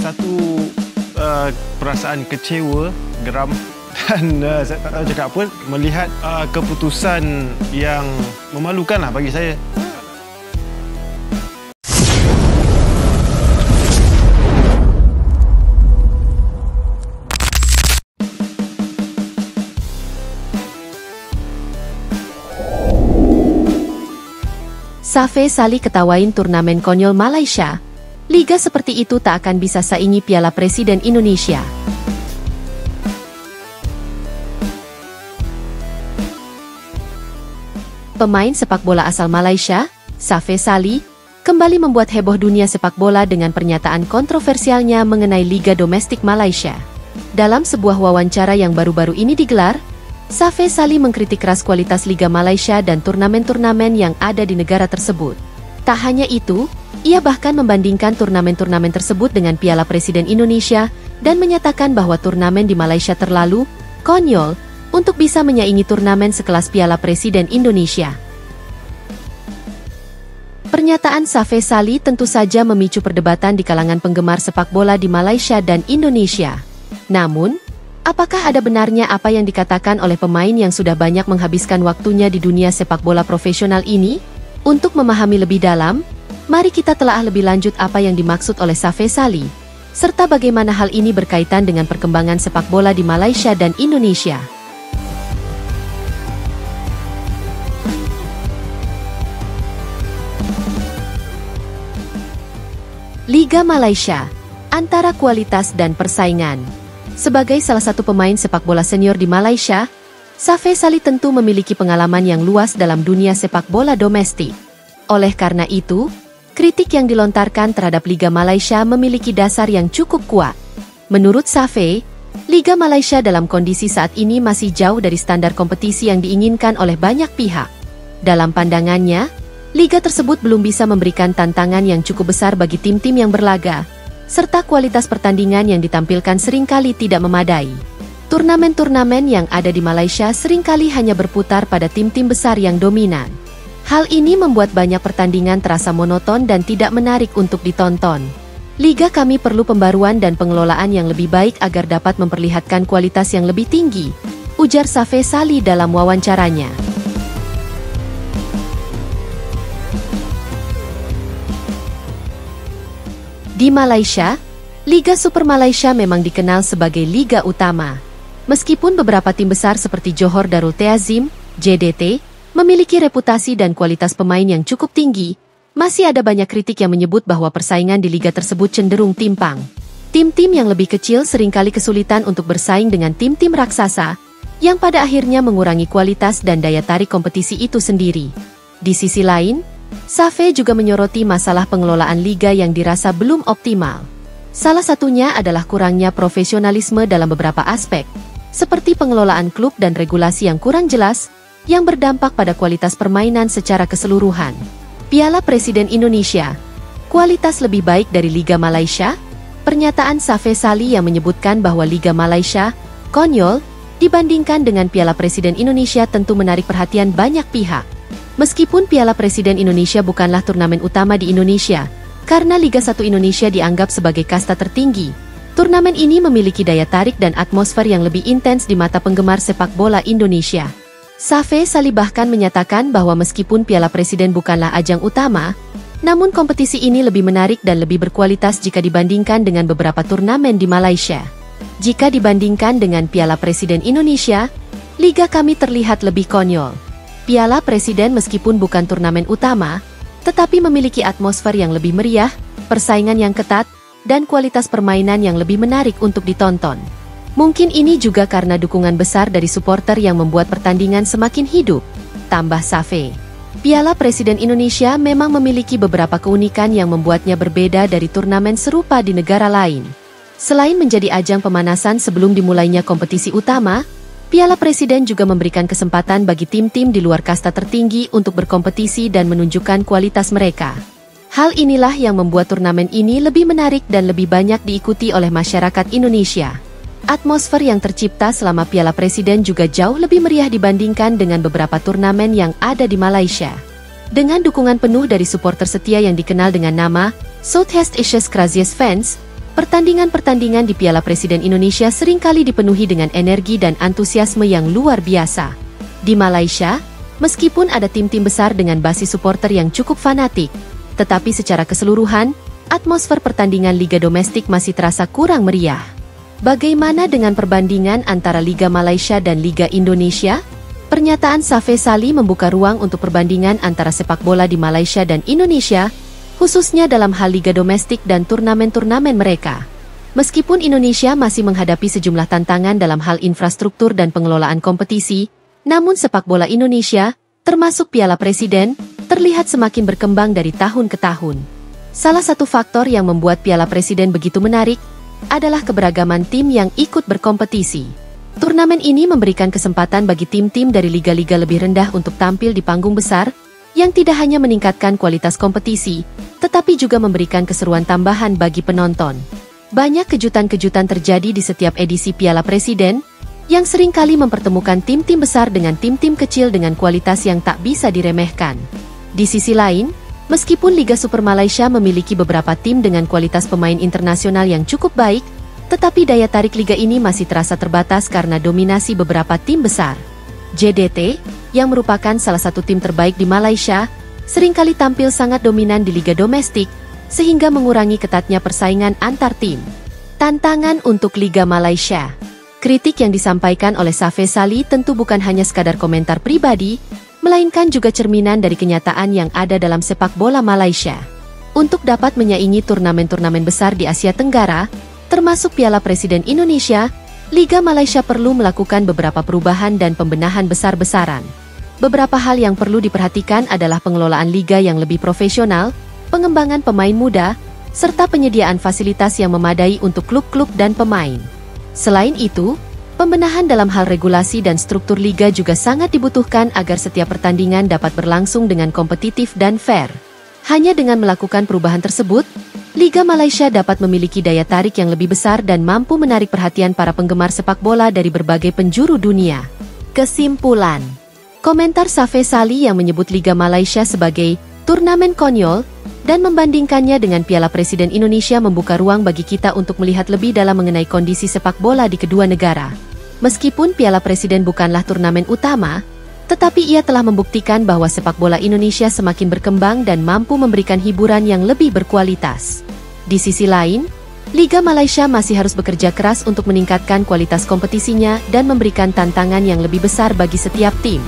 satu perasaan kecewa, geram dan saya tak tahu cakap apa melihat keputusan yang memalukan lah bagi saya. Safe Sali ketawain turnamen konyol Malaysia. Liga seperti itu tak akan bisa saingi Piala Presiden Indonesia. Pemain sepak bola asal Malaysia, Safe Sali, kembali membuat heboh dunia sepak bola dengan pernyataan kontroversialnya mengenai Liga Domestik Malaysia. Dalam sebuah wawancara yang baru-baru ini digelar, Safe Sali mengkritik keras kualitas Liga Malaysia dan turnamen-turnamen yang ada di negara tersebut. Tak hanya itu, ia bahkan membandingkan turnamen-turnamen tersebut dengan Piala Presiden Indonesia dan menyatakan bahwa turnamen di Malaysia terlalu konyol untuk bisa menyaingi turnamen sekelas Piala Presiden Indonesia. Pernyataan Safe Sali tentu saja memicu perdebatan di kalangan penggemar sepak bola di Malaysia dan Indonesia. Namun, apakah ada benarnya apa yang dikatakan oleh pemain yang sudah banyak menghabiskan waktunya di dunia sepak bola profesional ini? Untuk memahami lebih dalam, mari kita telaah lebih lanjut apa yang dimaksud oleh Safe Sali, serta bagaimana hal ini berkaitan dengan perkembangan sepak bola di Malaysia dan Indonesia. Liga Malaysia, antara kualitas dan persaingan. Sebagai salah satu pemain sepak bola senior di Malaysia, Safe Sali tentu memiliki pengalaman yang luas dalam dunia sepak bola domestik. Oleh karena itu, kritik yang dilontarkan terhadap Liga Malaysia memiliki dasar yang cukup kuat. Menurut Safe, Liga Malaysia dalam kondisi saat ini masih jauh dari standar kompetisi yang diinginkan oleh banyak pihak. Dalam pandangannya, liga tersebut belum bisa memberikan tantangan yang cukup besar bagi tim-tim yang berlaga, serta kualitas pertandingan yang ditampilkan seringkali tidak memadai. Turnamen-turnamen yang ada di Malaysia seringkali hanya berputar pada tim-tim besar yang dominan. Hal ini membuat banyak pertandingan terasa monoton dan tidak menarik untuk ditonton. Liga kami perlu pembaruan dan pengelolaan yang lebih baik agar dapat memperlihatkan kualitas yang lebih tinggi, ujar Safe Sali dalam wawancaranya. Di Malaysia, Liga Super Malaysia memang dikenal sebagai liga utama. Meskipun beberapa tim besar seperti Johor Darul Ta'zim, JDT, memiliki reputasi dan kualitas pemain yang cukup tinggi, masih ada banyak kritik yang menyebut bahwa persaingan di liga tersebut cenderung timpang. Tim-tim yang lebih kecil seringkali kesulitan untuk bersaing dengan tim-tim raksasa, yang pada akhirnya mengurangi kualitas dan daya tarik kompetisi itu sendiri. Di sisi lain, Safe juga menyoroti masalah pengelolaan liga yang dirasa belum optimal. Salah satunya adalah kurangnya profesionalisme dalam beberapa aspek, seperti pengelolaan klub dan regulasi yang kurang jelas, yang berdampak pada kualitas permainan secara keseluruhan. Piala Presiden Indonesia, kualitas lebih baik dari Liga Malaysia? Pernyataan Safe Sali yang menyebutkan bahwa Liga Malaysia konyol dibandingkan dengan Piala Presiden Indonesia tentu menarik perhatian banyak pihak. Meskipun Piala Presiden Indonesia bukanlah turnamen utama di Indonesia, karena Liga 1 Indonesia dianggap sebagai kasta tertinggi, turnamen ini memiliki daya tarik dan atmosfer yang lebih intens di mata penggemar sepak bola Indonesia. Safe Sali bahkan menyatakan bahwa meskipun Piala Presiden bukanlah ajang utama, namun kompetisi ini lebih menarik dan lebih berkualitas jika dibandingkan dengan beberapa turnamen di Malaysia. Jika dibandingkan dengan Piala Presiden Indonesia, liga kami terlihat lebih konyol. Piala Presiden meskipun bukan turnamen utama, tetapi memiliki atmosfer yang lebih meriah, persaingan yang ketat, dan kualitas permainan yang lebih menarik untuk ditonton. Mungkin ini juga karena dukungan besar dari supporter yang membuat pertandingan semakin hidup, tambah Safe. Piala Presiden Indonesia memang memiliki beberapa keunikan yang membuatnya berbeda dari turnamen serupa di negara lain. Selain menjadi ajang pemanasan sebelum dimulainya kompetisi utama, Piala Presiden juga memberikan kesempatan bagi tim-tim di luar kasta tertinggi untuk berkompetisi dan menunjukkan kualitas mereka. Hal inilah yang membuat turnamen ini lebih menarik dan lebih banyak diikuti oleh masyarakat Indonesia. Atmosfer yang tercipta selama Piala Presiden juga jauh lebih meriah dibandingkan dengan beberapa turnamen yang ada di Malaysia. Dengan dukungan penuh dari supporter setia yang dikenal dengan nama Southeast Asia's Craziest Fans, Pertandingan-pertandingan di Piala Presiden Indonesia seringkali dipenuhi dengan energi dan antusiasme yang luar biasa. Di Malaysia, meskipun ada tim-tim besar dengan basis supporter yang cukup fanatik, tetapi secara keseluruhan, atmosfer pertandingan Liga Domestik masih terasa kurang meriah. Bagaimana dengan perbandingan antara Liga Malaysia dan Liga Indonesia? Pernyataan Safe Sali membuka ruang untuk perbandingan antara sepak bola di Malaysia dan Indonesia, khususnya dalam hal Liga Domestik dan turnamen-turnamen mereka. Meskipun Indonesia masih menghadapi sejumlah tantangan dalam hal infrastruktur dan pengelolaan kompetisi, namun sepak bola Indonesia, termasuk Piala Presiden, terlihat semakin berkembang dari tahun ke tahun. Salah satu faktor yang membuat Piala Presiden begitu menarik adalah keberagaman tim yang ikut berkompetisi. Turnamen ini memberikan kesempatan bagi tim-tim dari liga-liga lebih rendah untuk tampil di panggung besar, yang tidak hanya meningkatkan kualitas kompetisi, tetapi juga memberikan keseruan tambahan bagi penonton. Banyak kejutan-kejutan terjadi di setiap edisi Piala Presiden, yang seringkali mempertemukan tim-tim besar dengan tim-tim kecil dengan kualitas yang tak bisa diremehkan. Di sisi lain, meskipun Liga Super Malaysia memiliki beberapa tim dengan kualitas pemain internasional yang cukup baik, tetapi daya tarik liga ini masih terasa terbatas karena dominasi beberapa tim besar. JDT, yang merupakan salah satu tim terbaik di Malaysia, seringkali tampil sangat dominan di Liga Domestik, sehingga mengurangi ketatnya persaingan antar tim. Tantangan untuk Liga Malaysia. Kritik yang disampaikan oleh Safe Sali tentu bukan hanya sekadar komentar pribadi, melainkan juga cerminan dari kenyataan yang ada dalam sepak bola Malaysia. Untuk dapat menyaingi turnamen-turnamen besar di Asia Tenggara, termasuk Piala Presiden Indonesia, Liga Malaysia perlu melakukan beberapa perubahan dan pembenahan besar-besaran. Beberapa hal yang perlu diperhatikan adalah pengelolaan liga yang lebih profesional, pengembangan pemain muda, serta penyediaan fasilitas yang memadai untuk klub-klub dan pemain. Selain itu, pembenahan dalam hal regulasi dan struktur liga juga sangat dibutuhkan agar setiap pertandingan dapat berlangsung dengan kompetitif dan fair. Hanya dengan melakukan perubahan tersebut, Liga Malaysia dapat memiliki daya tarik yang lebih besar dan mampu menarik perhatian para penggemar sepak bola dari berbagai penjuru dunia. Kesimpulan. Komentar Safe Sali yang menyebut Liga Malaysia sebagai turnamen konyol dan membandingkannya dengan Piala Presiden Indonesia membuka ruang bagi kita untuk melihat lebih dalam mengenai kondisi sepak bola di kedua negara. Meskipun Piala Presiden bukanlah turnamen utama, tetapi ia telah membuktikan bahwa sepak bola Indonesia semakin berkembang dan mampu memberikan hiburan yang lebih berkualitas. Di sisi lain, Liga Malaysia masih harus bekerja keras untuk meningkatkan kualitas kompetisinya dan memberikan tantangan yang lebih besar bagi setiap tim.